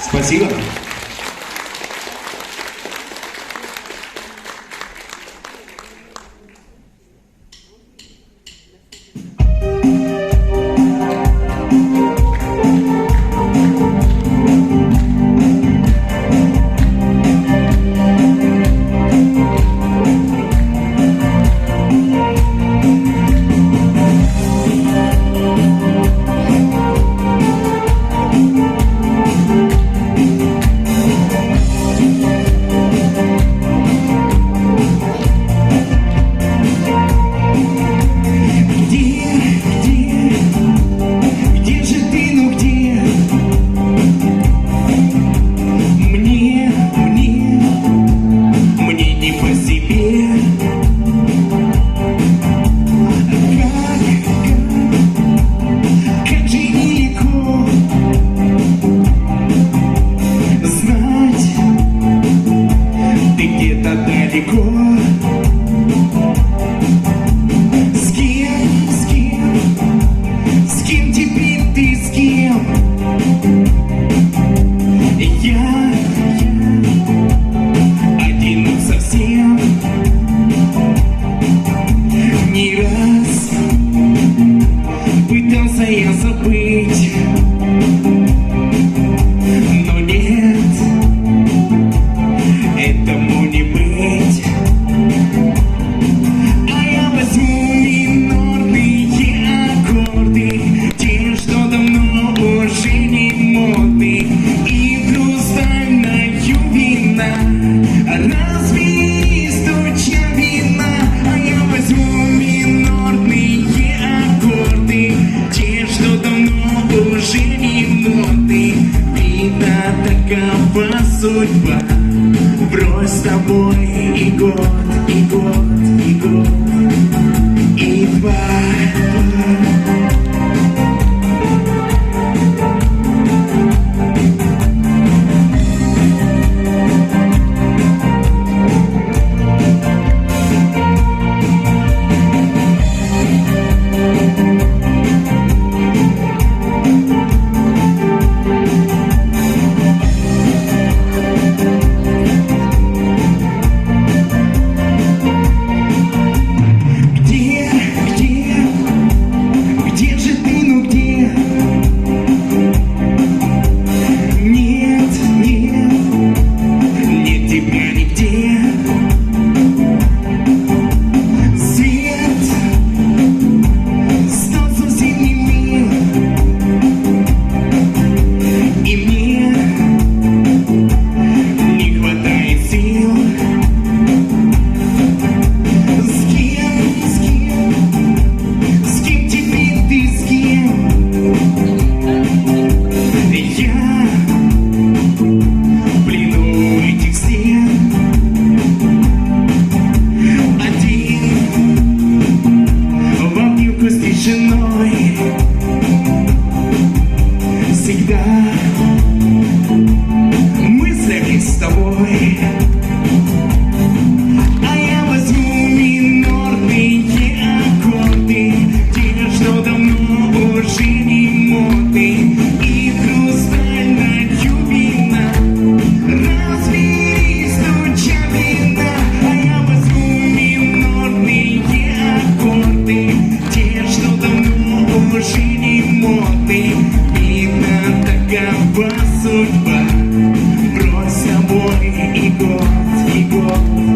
Спасибо. Я забыть, но нет, этому не быть. А я возьму минорные аккорды, те, что давно уже не модны, и хрустальная вина, разве стуча вина. А я возьму минорные аккорды, те, что давно уже не модны. Видно, такова судьба. Брось с тобой и год, и год, и год, и два. Всегда в мыслях с тобой. А я возьму минорные аккорды, те, что давно уже не модны, и хрустальная вина, разве стуча вина. А я возьму минорные аккорды, те, что давно уже не модны. Такова судьба. Брось с собой и год, и год.